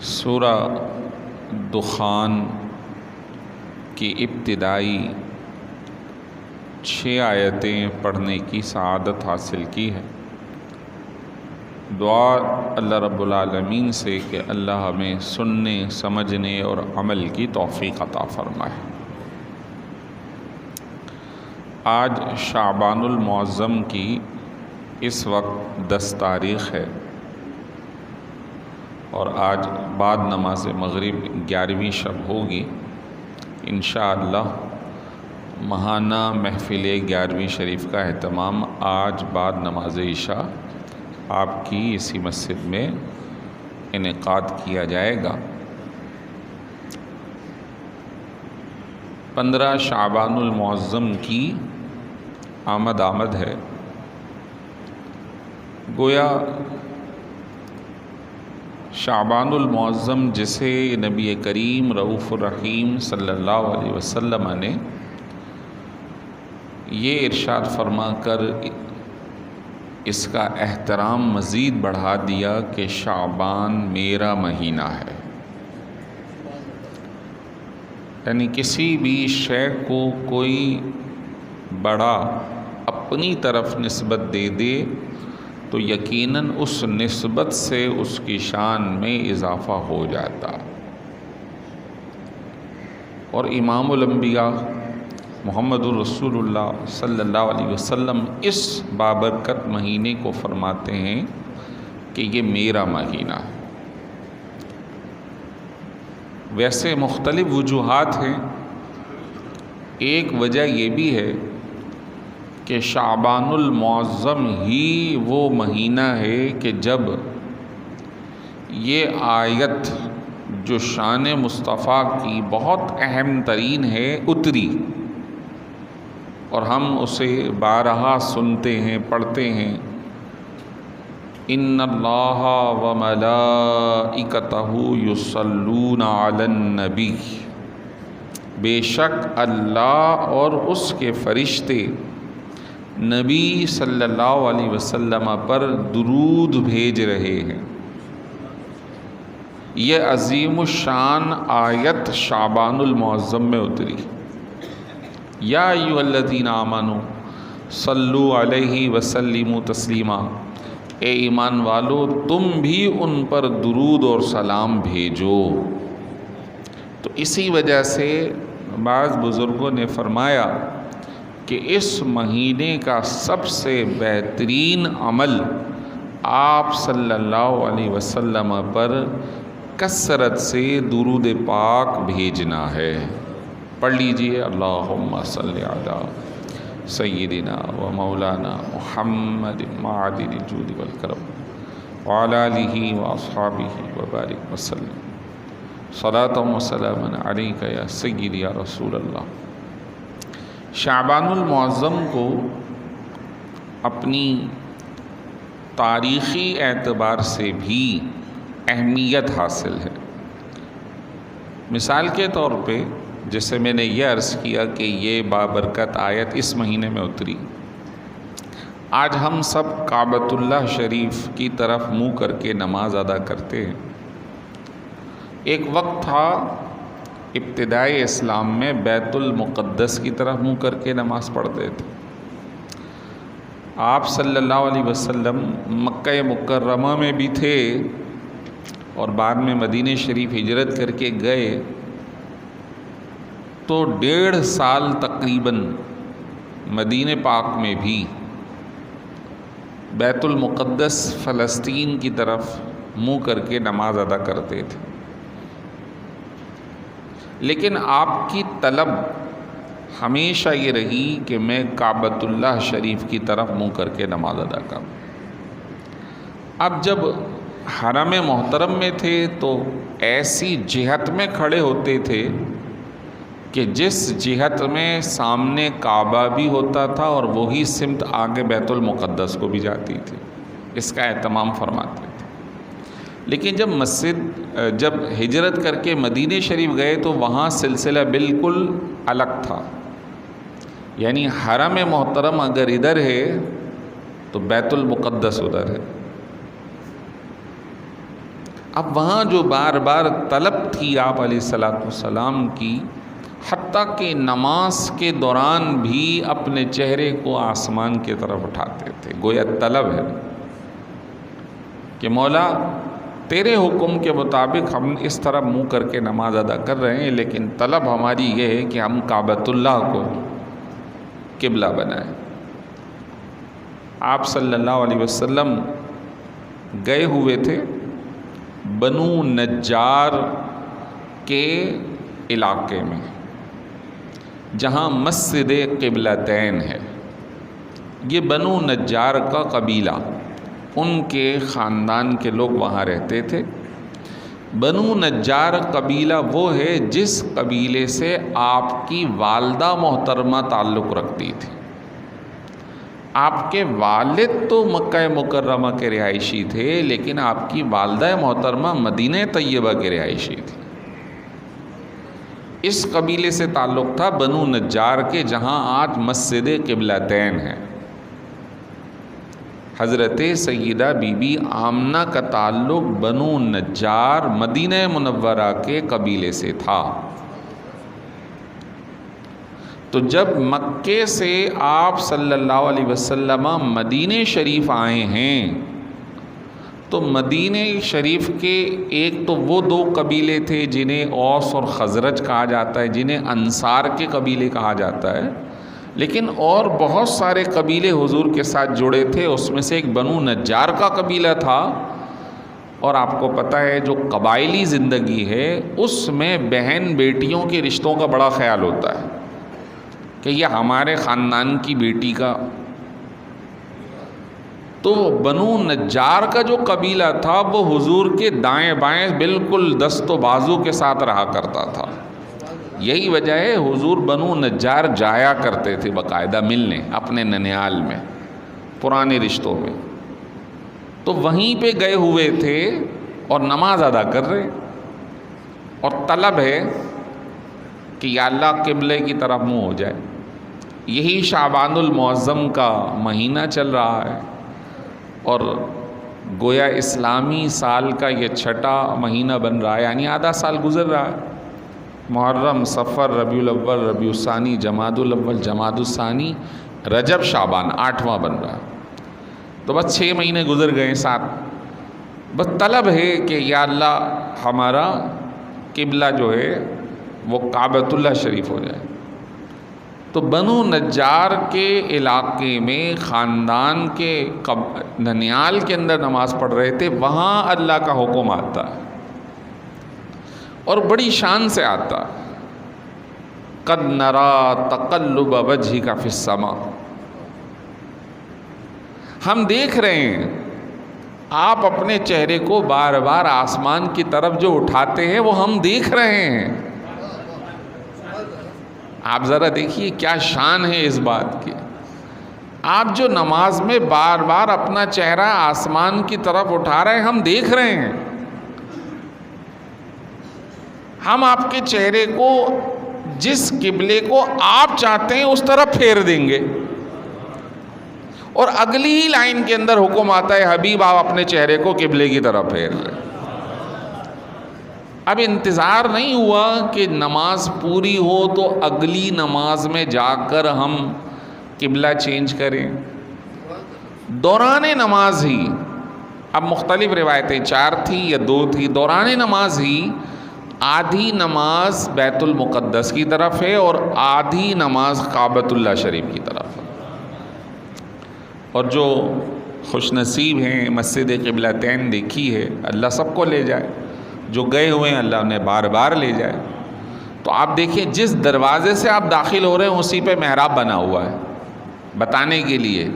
سورہ دخان کی ابتدائی 6 آیتیں پڑھنے کی سعادت حاصل کی ہے۔ دعا اللہ رب العالمین سے کہ اللہ ہمیں سننے، سمجھنے اور عمل کی توفیق عطا فرمائے۔ آج شعبان المعظم کی اس وقت 10 تاریخ ہے اور آج بعد نماز مغرب 11ویں شب ہوگی۔ انشاءاللہ ماہانہ محفل 11ویں شریف کا اہتمام آج بعد نماز عشاء آپ کی اسی مسجد میں انعقاد کیا جائے گا۔ 15 شعبان المعظم کی آمد ہے۔ گویا شعبان المعظم جسے نبی کریم رؤوف الرحیم صلی اللہ علیہ وسلم نے یہ ارشاد فرما کر اس کا احترام مزید بڑھا دیا کہ شعبان میرا مہینہ ہے، یعنی کسی بھی شے کو کوئی بڑا اپنی طرف نسبت دے دے تو یقیناً اس نسبت سے اس کی شان میں اضافہ ہو جاتا۔ اور امام الانبیاء محمد الرسول اللہ صلی اللہ علیہ وسلم اس بابرکت مہینے کو فرماتے ہیں کہ یہ میرا مہینہ ہے۔ ویسے مختلف وجوہات ہیں۔ ایک وجہ یہ بھی ہے کہ شعبان المعظم ہی وہ مہینہ ہے کہ جب یہ آیت جو شان مصطفیٰ کی بہت اہم ترین ہے اتری، اور ہم اسے بارہا سنتے ہیں، پڑھتے ہیں۔ ان اللہ و ملائکتہ یصلون علی النبی، بے شک اللہ اور اس کے فرشتے نبی صلی اللہ علیہ وسلم پر درود بھیج رہے ہیں۔ یہ عظیم الشان آیت شعبان المعظم میں اتری۔ یا ایھا الذین آمنوا صلوا علیہ وسلموا تسلیما، اے ایمان والو تم بھی ان پر درود اور سلام بھیجو۔ تو اسی وجہ سے بعض بزرگوں نے فرمایا کہ اس مہینے کا سب سے بہترین عمل آپ صلی اللہ علیہ وسلم پر کثرت سے درود پاک بھیجنا ہے۔ پڑھ لیجئے، اللہم صلی علی سیدنا و مولانا محمد معدن الجود والکرم وعلی آلہ و اصحابہ وبارک وسلم، صلاۃ و سلام علیک یا سیدی یا رسول اللہ۔ شعبان المعظم کو اپنی تاریخی اعتبار سے بھی اہمیت حاصل ہے۔ مثال کے طور پہ جیسے میں نے یہ عرض کیا کہ یہ بابرکت آیت اس مہینے میں اتری، آج ہم سب کعبۃ اللہ شریف کی طرف منہ کر کے نماز ادا کرتے ہیں۔ ایک وقت تھا ابتدائی اسلام میں بیت المقدس کی طرف منہ کر کے نماز پڑھتے تھے۔ آپ صلی اللہ علیہ وسلم مکہ مکرمہ میں بھی تھے اور بعد میں مدینہ شریف ہجرت کر کے گئے، تو 1.5 سال تقریباً مدینہ پاک میں بھی بیت المقدس فلسطین کی طرف منہ کر کے نماز ادا کرتے تھے۔ لیکن آپ کی طلب ہمیشہ یہ رہی کہ میں کعبۃ اللہ شریف کی طرف منہ کر کے نماز ادا کروں۔ اب جب حرم محترم میں تھے تو ایسی جہت میں کھڑے ہوتے تھے کہ جس جہت میں سامنے کعبہ بھی ہوتا تھا اور وہی سمت آگے بیت المقدس کو بھی جاتی تھی، اس کا اہتمام فرماتے تھے۔ لیکن جب ہجرت کر کے مدینہ شریف گئے تو وہاں سلسلہ بالکل الگ تھا، یعنی حرم محترم اگر ادھر ہے تو بیت المقدس ادھر ہے۔ اب وہاں جو بار بار طلب تھی آپ علیہ الصلوۃ والسلام کی، حتیٰ کہ نماز کے دوران بھی اپنے چہرے کو آسمان کی طرف اٹھاتے تھے، گویا طلب ہے کہ مولا تیرے حکم کے مطابق ہم اس طرح منہ کر کے نماز ادا کر رہے ہیں، لیکن طلب ہماری یہ ہے کہ ہم کعبۃ اللہ کو قبلہ بنائیں۔ آپ صلی اللہ علیہ وسلم گئے ہوئے تھے بنو نجار کے علاقے میں، جہاں مسجد قبلتین ہے۔ یہ بنو نجار کا قبیلہ، ان کے خاندان کے لوگ وہاں رہتے تھے۔ بنو نجار قبیلہ وہ ہے جس قبیلے سے آپ کی والدہ محترمہ تعلق رکھتی تھی۔ آپ کے والد تو مکہ مکرمہ کے رہائشی تھے، لیکن آپ کی والدہ محترمہ مدینہ طیبہ کے رہائشی تھی۔ اس قبیلے سے تعلق تھا بنو نجار کے، جہاں آج مسجد قبلتین ہے۔ حضرت سیدہ بی بی آمنہ کا تعلق بنو نجار مدینہ منورہ کے قبیلے سے تھا۔ تو جب مکے سے آپ صلی اللہ علیہ وسلم مدینہ شریف آئے ہیں، تو مدینہ شریف کے ایک تو وہ دو قبیلے تھے جنہیں اوس اور خزرج کہا جاتا ہے، جنہیں انصار کے قبیلے کہا جاتا ہے، لیکن اور بہت سارے قبیلے حضور کے ساتھ جڑے تھے۔ اس میں سے ایک بنو نجار کا قبیلہ تھا، اور آپ کو پتہ ہے جو قبائلی زندگی ہے اس میں بہن بیٹیوں کے رشتوں کا بڑا خیال ہوتا ہے کہ یہ ہمارے خاندان کی بیٹی کا۔ تو بنو نجار کا جو قبیلہ تھا وہ حضور کے دائیں بائیں بالکل دست و بازو کے ساتھ رہا کرتا تھا۔ یہی وجہ ہے حضور بنو نجار جایا کرتے تھے باقاعدہ ملنے اپنے ننیال میں، پرانے رشتوں میں۔ تو وہیں پہ گئے ہوئے تھے اور نماز ادا کر رہے، اور طلب ہے کہ یا اللہ قبلے کی طرف منہ ہو جائے۔ یہی شعبان المعظم کا مہینہ چل رہا ہے، اور گویا اسلامی سال کا یہ چھٹا مہینہ بن رہا ہے، یعنی آدھا سال گزر رہا ہے۔ محرم، صفر، ربیع الاول، ربیع الثانی، جمادی الاول، جمادی الثانی، رجب، شعبان، 8واں بن رہا ہے۔ تو بس 6 مہینے گزر گئے، 7۔ بس طلب ہے کہ یا اللہ ہمارا قبلہ جو ہے وہ کعبۃ اللہ شریف ہو جائے۔ تو بنو نجار کے علاقے میں خاندان کے ننیال کے اندر نماز پڑھ رہے تھے، وہاں اللہ کا حکم آتا ہے اور بڑی شان سے آتا ہے۔ قد نرى تقلب وجهك في السماء، ہم دیکھ رہے ہیں آپ اپنے چہرے کو بار بار آسمان کی طرف جو اٹھاتے ہیں وہ ہم دیکھ رہے ہیں۔ آپ ذرا دیکھیے کیا شان ہے اس بات کی۔ آپ جو نماز میں بار بار اپنا چہرہ آسمان کی طرف اٹھا رہے ہیں، ہم دیکھ رہے ہیں۔ ہم آپ کے چہرے کو جس قبلے کو آپ چاہتے ہیں اس طرف پھیر دیں گے، اور اگلی ہی لائن کے اندر حکم آتا ہے حبیب آپ اپنے چہرے کو قبلے کی طرف پھیر لیں۔ اب انتظار نہیں ہوا کہ نماز پوری ہو تو اگلی نماز میں جا کر ہم قبلہ چینج کریں، دوران نماز ہی، اب مختلف روایتیں 4 تھی یا 2 تھی، دوران نماز ہی آدھی نماز بیت المقدس کی طرف ہے اور آدھی نماز کعبۃ اللہ شریف کی طرف ہے۔ اور جو خوش نصیب ہیں مسجد قبلتین دیکھی ہے، اللہ سب کو لے جائے، جو گئے ہوئے ہیں اللہ انہیں بار بار لے جائے۔ تو آپ دیکھیں جس دروازے سے آپ داخل ہو رہے ہیں اسی پہ محراب بنا ہوا ہے، بتانے کے لیے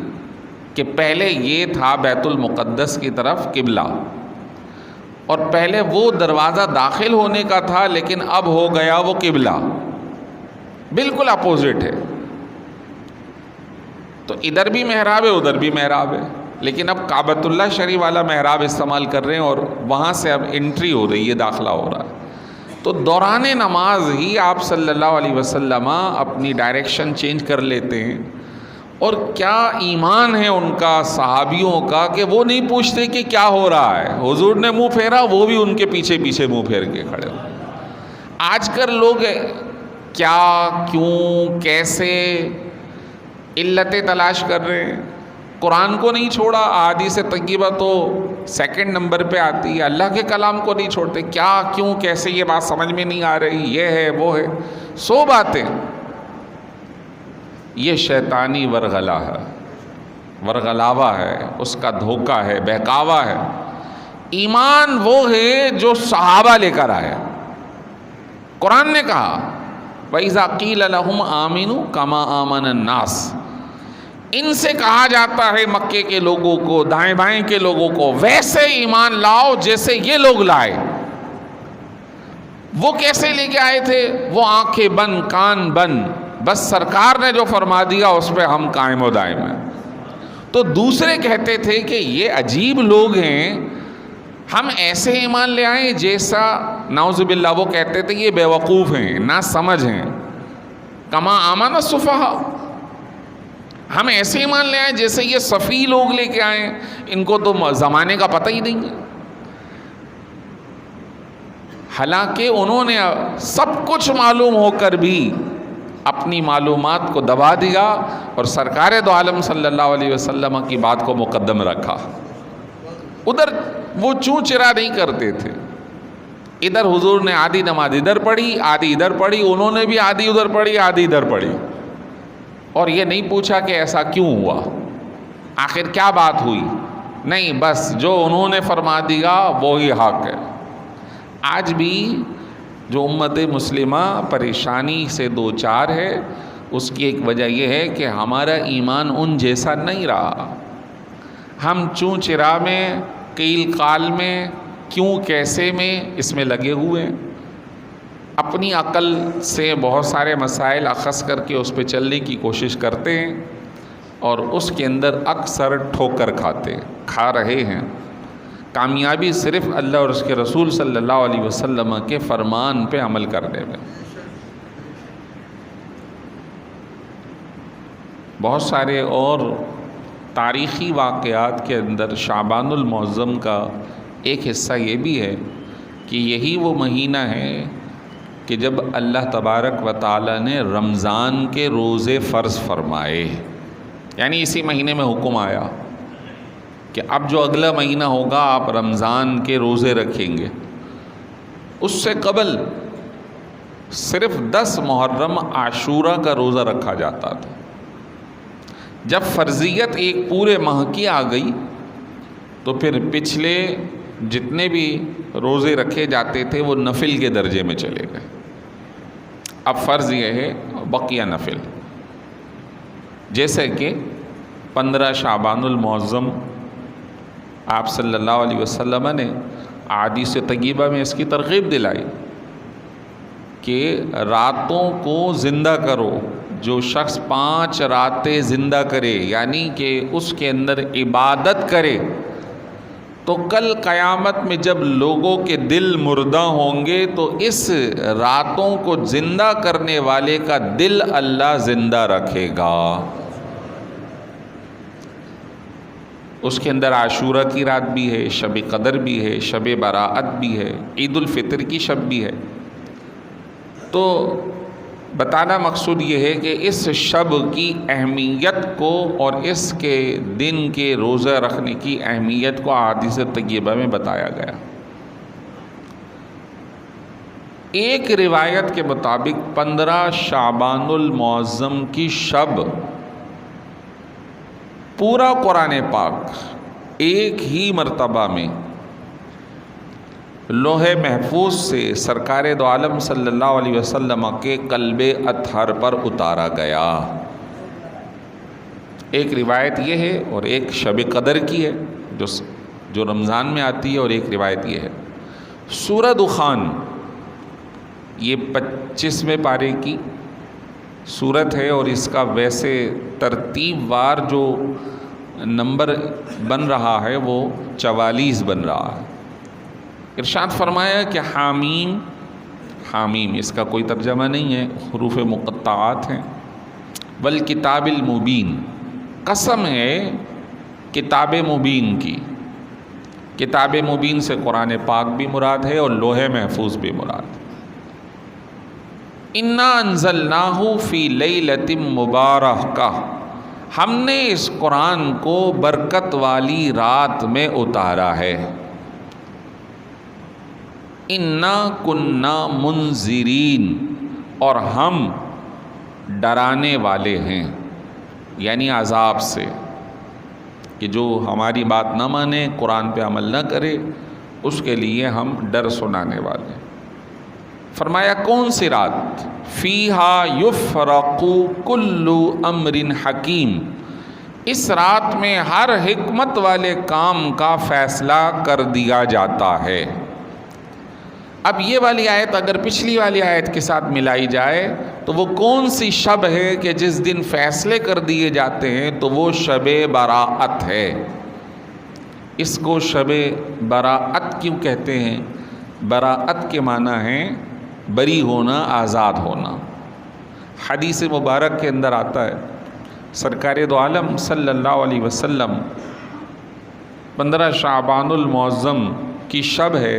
کہ پہلے یہ تھا بیت المقدس کی طرف قبلہ، اور پہلے وہ دروازہ داخل ہونے کا تھا لیکن اب ہو گیا وہ قبلہ، بالکل اپوزٹ ہے۔ تو ادھر بھی محراب ہے ادھر بھی محراب ہے، لیکن اب کعبۃ اللہ شریف والا محراب استعمال کر رہے ہیں اور وہاں سے اب انٹری ہو رہی ہے، داخلہ ہو رہا ہے۔ تو دوران نماز ہی آپ صلی اللہ علیہ وسلم اپنی ڈائریکشن چینج کر لیتے ہیں اور کیا ایمان ہے ان کا صحابیوں کا کہ وہ نہیں پوچھتے کہ کیا ہو رہا ہے، حضور نے منہ پھیرا وہ بھی ان کے پیچھے پیچھے منہ پھیر کے کھڑے ہو۔ آج کل لوگ کیا، کیوں، کیسے علتیں تلاش کر رہے ہیں، قرآن کو نہیں چھوڑا، احادیث طیبہ تو سیکنڈ نمبر پہ آتی ہے، اللہ کے کلام کو نہیں چھوڑتے، کیا، کیوں، کیسے، یہ بات سمجھ میں نہیں آ رہی، یہ ہے وہ ہے، 100 باتیں۔ یہ شیطانی ورغلا ہے، ورغلاوا ہے، اس کا دھوکہ ہے، بہکاوا ہے۔ ایمان وہ ہے جو صحابہ لے کر آیا۔ قرآن نے کہا وَإِذَا قِيلَ لَهُمْ آمِنُوا كَمَا آمَنَ النَّاسِ، ان سے کہا جاتا ہے مکے کے لوگوں کو، دائیں بائیں کے لوگوں کو، ویسے ایمان لاؤ جیسے یہ لوگ لائے۔ وہ کیسے لے کے آئے تھے؟ وہ آنکھیں بند، کان بند، بس سرکار نے جو فرما دیا اس پہ ہم قائم و دائم ہیں۔ تو دوسرے کہتے تھے کہ یہ عجیب لوگ ہیں، ہم ایسے ایمان لے آئیں جیسا، نعوذ باللہ وہ کہتے تھے یہ بے وقوف ہیں، نا سمجھ ہیں، کما آمن السفہاء، ہم ایسے ایمان لے آئیں جیسے یہ سفیہ لوگ لے کے آئیں، ان کو تو زمانے کا پتہ ہی نہیں ہے۔ حالانکہ انہوں نے سب کچھ معلوم ہو کر بھی اپنی معلومات کو دبا دیا اور سرکار دو عالم صلی اللہ علیہ وسلم کی بات کو مقدم رکھا۔ ادھر وہ چوں چرا نہیں کرتے تھے، ادھر حضور نے آدھی نماز ادھر پڑھی، آدھی ادھر پڑھی، انہوں نے بھی آدھی ادھر پڑھی، آدھی ادھر پڑھی، اور یہ نہیں پوچھا کہ ایسا کیوں ہوا، آخر کیا بات ہوئی، نہیں، بس جو انہوں نے فرما دیا وہی حق ہے۔ آج بھی جو امت مسلمہ پریشانی سے دوچار ہے، اس کی ایک وجہ یہ ہے کہ ہمارا ایمان ان جیسا نہیں رہا۔ ہم چوں چرا میں، قیل قال میں، کیوں کیسے میں اس میں لگے ہوئے ہیں، اپنی عقل سے بہت سارے مسائل اخذ کر کے اس پہ چلنے کی کوشش کرتے ہیں اور اس کے اندر اکثر ٹھوکر کھا رہے ہیں۔ کامیابی صرف اللہ اور اس کے رسول صلی اللہ علیہ وسلم کے فرمان پہ عمل کرنے میں۔ بہت سارے اور تاریخی واقعات کے اندر شعبان المعظم کا ایک حصہ یہ بھی ہے کہ یہی وہ مہینہ ہے کہ جب اللہ تبارک و تعالی نے رمضان کے روزے فرض فرمائے، یعنی اسی مہینے میں حکم آیا کہ اب جو اگلا مہینہ ہوگا آپ رمضان کے روزے رکھیں گے۔ اس سے قبل صرف 10 محرم عاشورہ کا روزہ رکھا جاتا تھا۔ جب فرضیت ایک پورے ماہ کی آ گئی تو پھر پچھلے جتنے بھی روزے رکھے جاتے تھے وہ نفل کے درجے میں چلے گئے۔ اب فرض یہ ہے بقیہ نفل، جیسے کہ 15 شعبان المعظم آپ صلی اللہ علیہ وسلم نے احادیث طیبہ میں اس کی ترغیب دلائی کہ راتوں کو زندہ کرو، جو شخص 5 راتیں زندہ کرے یعنی کہ اس کے اندر عبادت کرے، تو کل قیامت میں جب لوگوں کے دل مردہ ہوں گے تو اس راتوں کو زندہ کرنے والے کا دل اللہ زندہ رکھے گا۔ اس کے اندر عاشورہ کی رات بھی ہے، شب قدر بھی ہے، شب براءت بھی ہے، عید الفطر کی شب بھی ہے۔ تو بتانا مقصود یہ ہے کہ اس شب کی اہمیت کو اور اس کے دن کے روزہ رکھنے کی اہمیت کو احادیث طیبہ میں بتایا گیا۔ ایک روایت کے مطابق 15 شعبان المعظم کی شب پورا قرآن پاک ایک ہی مرتبہ میں لوح محفوظ سے سرکار دو عالم صلی اللہ علیہ وسلم کے قلب اطہر پر اتارا گیا۔ ایک روایت یہ ہے اور ایک شب قدر کی ہے جو رمضان میں آتی ہے، اور ایک روایت یہ ہے۔ سورہ دخان یہ 25ویں پارے کی سورت ہے اور اس کا ویسے ترتیب وار جو نمبر بن رہا ہے وہ 44 بن رہا ہے۔ ارشاد فرمایا کہ حامیم، حامیم اس کا کوئی ترجمہ نہیں ہے، حروف مقطعات ہیں، والکتاب المبین، قسم ہے کتاب مبین کی. کتاب مبین سے قرآن پاک بھی مراد ہے اور لوح محفوظ بھی مراد ہے. انا انزلناہ فی لیلۃ مبارکہ، ہم نے اس قرآن کو برکت والی رات میں اتارا ہے. انا کننا منذرین، اور ہم ڈرانے والے ہیں، یعنی عذاب سے، کہ جو ہماری بات نہ مانے، قرآن پہ عمل نہ کرے، اس کے لیے ہم ڈر سنانے والے ہیں. فرمایا کون سی رات؟ فیہا یفرق کل امر حکیم، اس رات میں ہر حکمت والے کام کا فیصلہ کر دیا جاتا ہے. اب یہ والی آیت اگر پچھلی والی آیت کے ساتھ ملائی جائے تو وہ کون سی شب ہے کہ جس دن فیصلے کر دیے جاتے ہیں؟ تو وہ شب براءت ہے. اس کو شب براءت کیوں کہتے ہیں؟ براءت کے معنی ہے بری ہونا، آزاد ہونا. حدیث مبارک کے اندر آتا ہے سرکار دو عالم صلی اللہ علیہ وسلم 15 شعبان المعظم کی شب ہے،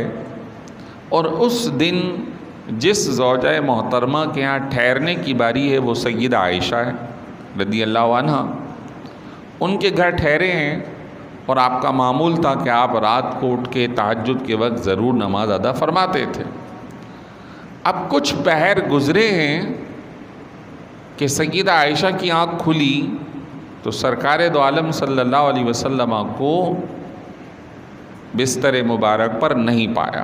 اور اس دن جس زوجہ محترمہ کے ہاں ٹھہرنے کی باری ہے وہ سیدہ عائشہ ہے رضی اللہ عنہ. ان کے گھر ٹھہرے ہیں، اور آپ کا معمول تھا کہ آپ رات کو اٹھ کے تہجد کے وقت ضرور نماز ادا فرماتے تھے. اب کچھ پہر گزرے ہیں کہ سیدہ عائشہ کی آنکھ کھلی تو سرکار دو عالم صلی اللہ علیہ وسلم کو بستر مبارک پر نہیں پایا.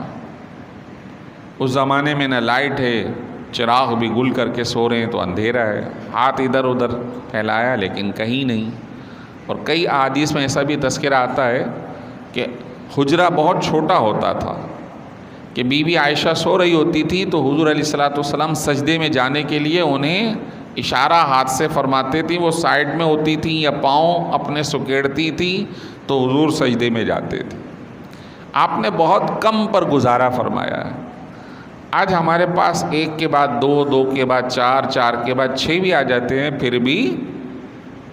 اس زمانے میں نہ لائٹ ہے، چراغ بھی گل کر کے سو رہے ہیں تو اندھیرا ہے. ہاتھ ادھر ادھر پھیلایا لیکن کہیں نہیں. اور کئی احادیث میں ایسا بھی تذکرہ آتا ہے کہ حجرہ بہت چھوٹا ہوتا تھا، کہ بی بی عائشہ سو رہی ہوتی تھی تو حضور علیہ الصلوۃ والسلام سجدے میں جانے کے لیے انہیں اشارہ ہاتھ سے فرماتے تھیں. وہ سائڈ میں ہوتی تھیں یا پاؤں اپنے سکیڑتی تھی تو حضور سجدے میں جاتے تھے. آپ نے بہت کم پر گزارا فرمایا ہے. آج ہمارے پاس ایک کے بعد دو، دو کے بعد چار، چار کے بعد 6 بھی آ جاتے ہیں، پھر بھی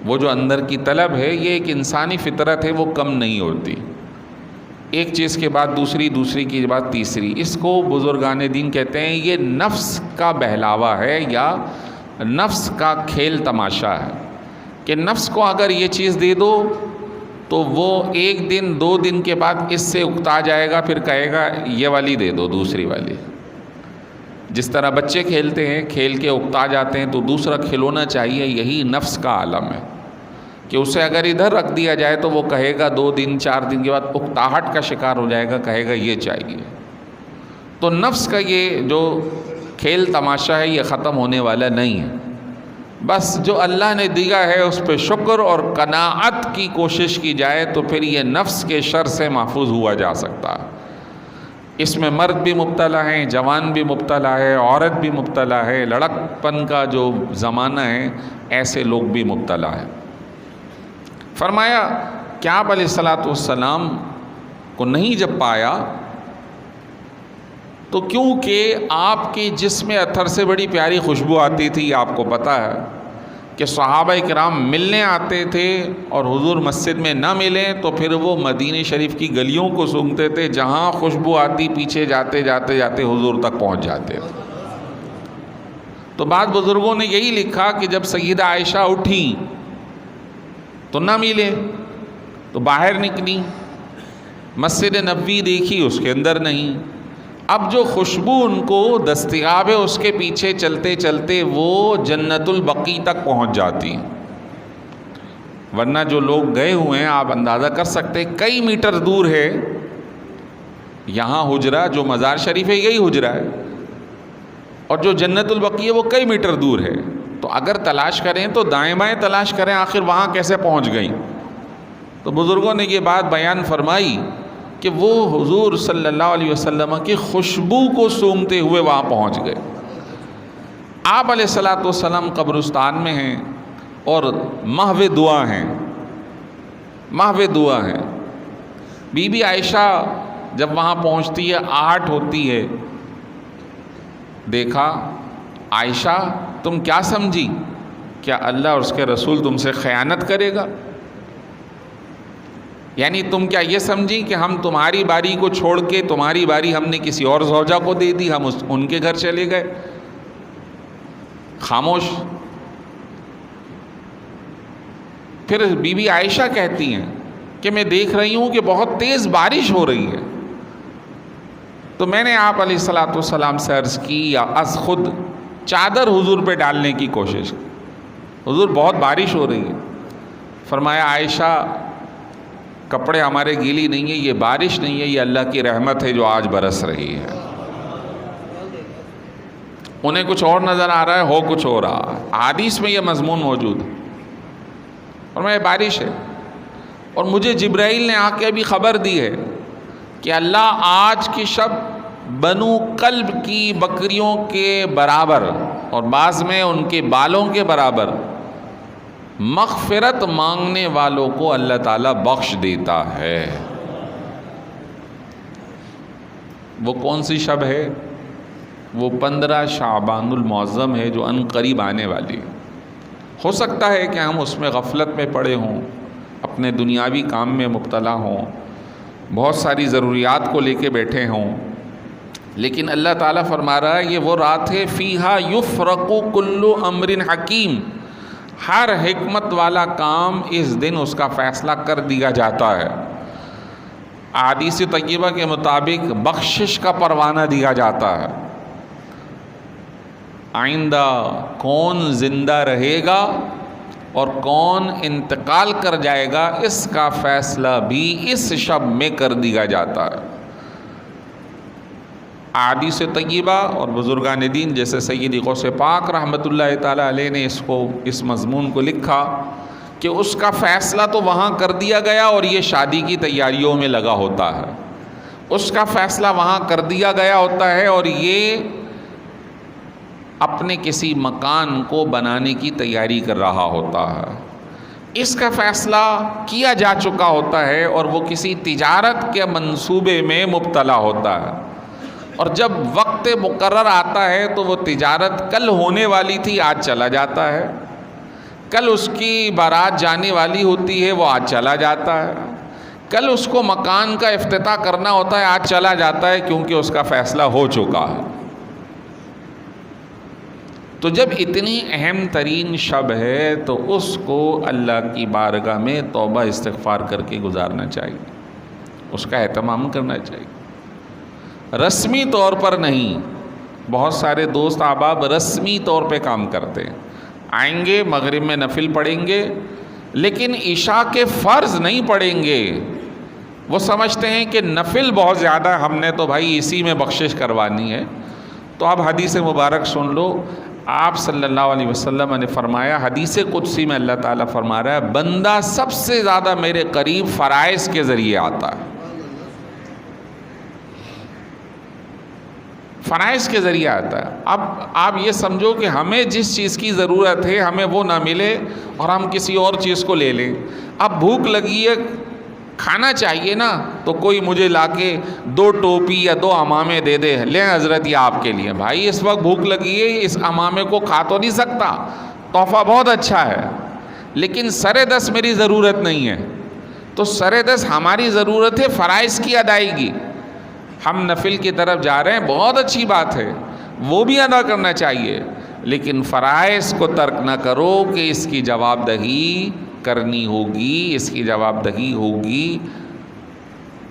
وہ جو اندر کی طلب ہے، یہ ایک انسانی فطرت ہے، وہ کم نہیں ہوتی. ایک چیز کے بعد دوسری، دوسری کے بعد تیسری. اس کو بزرگان دین کہتے ہیں یہ نفس کا بہلاوا ہے یا نفس کا کھیل تماشا ہے، کہ نفس کو اگر یہ چیز دے دو تو وہ 1 دن 2 دن کے بعد اس سے اکتا جائے گا، پھر کہے گا یہ والی دے دو، دوسری والی. جس طرح بچے کھیلتے ہیں، کھیل کے اکتا جاتے ہیں تو دوسرا کھلونا چاہیے. یہی نفس کا عالم ہے کہ اسے اگر ادھر رکھ دیا جائے تو وہ کہے گا 2 دن 4 دن کے بعد اکتاہٹ کا شکار ہو جائے گا، کہے گا یہ چاہیے. تو نفس کا یہ جو کھیل تماشا ہے یہ ختم ہونے والا نہیں ہے. بس جو اللہ نے دیا ہے اس پہ شکر اور قناعت کی کوشش کی جائے تو پھر یہ نفس کے شر سے محفوظ ہوا جا سکتا ہے. اس میں مرد بھی مبتلا ہیں، جوان بھی مبتلا ہے، عورت بھی مبتلا ہے، لڑک پن کا جو زمانہ ہے ایسے لوگ بھی مبتلا ہیں. فرمایا کہ آپ علیہ الصلوۃ والسلام کو نہیں جب پایا تو کیونکہ آپ کے جسم اطہر سے بڑی پیاری خوشبو آتی تھی. آپ کو پتہ ہے کہ صحابہ کرام ملنے آتے تھے اور حضور مسجد میں نہ ملیں تو پھر وہ مدینہ شریف کی گلیوں کو سونگھتے تھے، جہاں خوشبو آتی پیچھے جاتے جاتے جاتے حضور تک پہنچ جاتے تھے. تو بعض بزرگوں نے یہی لکھا کہ جب سیدہ عائشہ اٹھیں تو نہ ملے تو باہر نکلی، مسجد نبوی دیکھی، اس کے اندر نہیں. اب جو خوشبو ان کو دستیاب ہے اس کے پیچھے چلتے چلتے وہ جنت البقیع تک پہنچ جاتی. ورنہ جو لوگ گئے ہوئے ہیں آپ اندازہ کر سکتے کئی میٹر دور ہے. یہاں حجرہ جو مزار شریف ہے یہی حجرہ ہے، اور جو جنت البقیع ہے وہ کئی میٹر دور ہے. تو اگر تلاش کریں تو دائیں بائیں تلاش کریں، آخر وہاں کیسے پہنچ گئیں. تو بزرگوں نے یہ بات بیان فرمائی کہ وہ حضور صلی اللہ علیہ وسلم کی خوشبو کو سونگھتے ہوئے وہاں پہنچ گئے. آپ علیہ الصلوۃ والسلام قبرستان میں ہیں اور محو دعا ہیں، محو دعا ہیں. بی بی عائشہ جب وہاں پہنچتی ہے آہٹ ہوتی ہے. دیکھا عائشہ تم کیا سمجھی؟ کیا اللہ اور اس کے رسول تم سے خیانت کرے گا؟ یعنی تم کیا یہ سمجھی کہ ہم تمہاری باری کو چھوڑ کے تمہاری باری ہم نے کسی اور زوجہ کو دے دی، ہم ان کے گھر چلے گئے؟ خاموش۔ پھر بی بی عائشہ کہتی ہیں کہ میں دیکھ رہی ہوں کہ بہت تیز بارش ہو رہی ہے، تو میں نے آپ علیہ الصلوۃ والسلام سے عرض کی یا از خود چادر حضور پہ ڈالنے کی کوشش کی، حضور بہت بارش ہو رہی ہے۔ فرمایا عائشہ کپڑے ہمارے گیلی نہیں ہے، یہ بارش نہیں ہے، یہ اللہ کی رحمت ہے جو آج برس رہی ہے۔ انہیں کچھ اور نظر آ رہا ہے، ہو کچھ ہو رہا ہے، حدیث میں یہ مضمون موجود ہے۔ فرمایا بارش ہے، اور مجھے جبرائیل نے آ کے ابھی خبر دی ہے کہ اللہ آج کی شب بنو کلب کی بکریوں کے برابر اور بعض میں ان کے بالوں کے برابر مغفرت مانگنے والوں کو اللہ تعالیٰ بخش دیتا ہے۔ وہ کون سی شب ہے؟ وہ 15 شعبان المعظم ہے جو ان قریب آنے والی ہے۔ ہو سکتا ہے کہ ہم اس میں غفلت میں پڑے ہوں، اپنے دنیاوی کام میں مبتلا ہوں، بہت ساری ضروریات کو لے کے بیٹھے ہوں، لیکن اللہ تعالیٰ فرما رہا ہے یہ وہ رات ہے فیہا یفرق کل امر حکیم، ہر حکمت والا کام اس دن اس کا فیصلہ کر دیا جاتا ہے۔ احادیث طیبہ کے مطابق بخشش کا پروانہ دیا جاتا ہے۔ آئندہ کون زندہ رہے گا اور کون انتقال کر جائے گا اس کا فیصلہ بھی اس شب میں کر دیا جاتا ہے۔ احادیث طیبہ اور بزرگان دین جیسے سید غوث پاک رحمۃ اللہ تعالیٰ علیہ نے اس مضمون کو لکھا کہ اس کا فیصلہ تو وہاں کر دیا گیا اور یہ شادی کی تیاریوں میں لگا ہوتا ہے، اس کا فیصلہ وہاں کر دیا گیا ہوتا ہے اور یہ اپنے کسی مکان کو بنانے کی تیاری کر رہا ہوتا ہے، اس کا فیصلہ کیا جا چکا ہوتا ہے اور وہ کسی تجارت کے منصوبے میں مبتلا ہوتا ہے، اور جب وقت مقرر آتا ہے تو وہ تجارت کل ہونے والی تھی آج چلا جاتا ہے، کل اس کی بارات جانے والی ہوتی ہے وہ آج چلا جاتا ہے، کل اس کو مکان کا افتتاح کرنا ہوتا ہے آج چلا جاتا ہے، کیونکہ اس کا فیصلہ ہو چکا ہے۔ تو جب اتنی اہم ترین شب ہے تو اس کو اللہ کی بارگاہ میں توبہ استغفار کر کے گزارنا چاہیے، اس کا اہتمام کرنا چاہیے، رسمی طور پر نہیں۔ بہت سارے دوست احباب رسمی طور پہ کام کرتے ہیں، آئیں گے مغرب میں نفل پڑھیں گے لیکن عشاء کے فرض نہیں پڑھیں گے۔ وہ سمجھتے ہیں کہ نفل بہت زیادہ ہم نے تو بھائی اسی میں بخشش کروانی ہے۔ تو اب حدیث مبارک سن لو، آپ صلی اللہ علیہ وسلم نے فرمایا، حدیث قدسی میں اللہ تعالیٰ فرما رہا ہے بندہ سب سے زیادہ میرے قریب فرائض کے ذریعے آتا ہے، فرائض کے ذریعے آتا ہے۔ اب آپ یہ سمجھو کہ ہمیں جس چیز کی ضرورت ہے ہمیں وہ نہ ملے اور ہم کسی اور چیز کو لے لیں۔ اب بھوک لگی ہے، کھانا چاہیے نا، تو کوئی مجھے لا کے 2 ٹوپی یا 2 امامے دے دے، لیں حضرت یہ آپ کے لیے۔ بھائی اس وقت بھوک لگی ہے، اس امامے کو کھا تو نہیں سکتا، تحفہ بہت اچھا ہے لیکن سر دست میری ضرورت نہیں ہے۔ تو سر دست ہماری ضرورت ہے فرائض کی ادائیگی۔ ہم نفل کی طرف جا رہے ہیں، بہت اچھی بات ہے، وہ بھی ادا کرنا چاہیے، لیکن فرائض کو ترک نہ کرو کہ اس کی جواب دہی کرنی ہوگی، اس کی جواب دہی ہوگی۔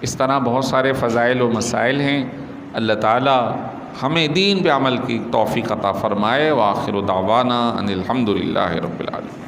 اس طرح بہت سارے فضائل و مسائل ہیں۔ اللہ تعالی ہمیں دین پہ عمل کی توفیق عطا فرمائے۔ وآخر دعوانا ان الحمد للہ رب العالمین۔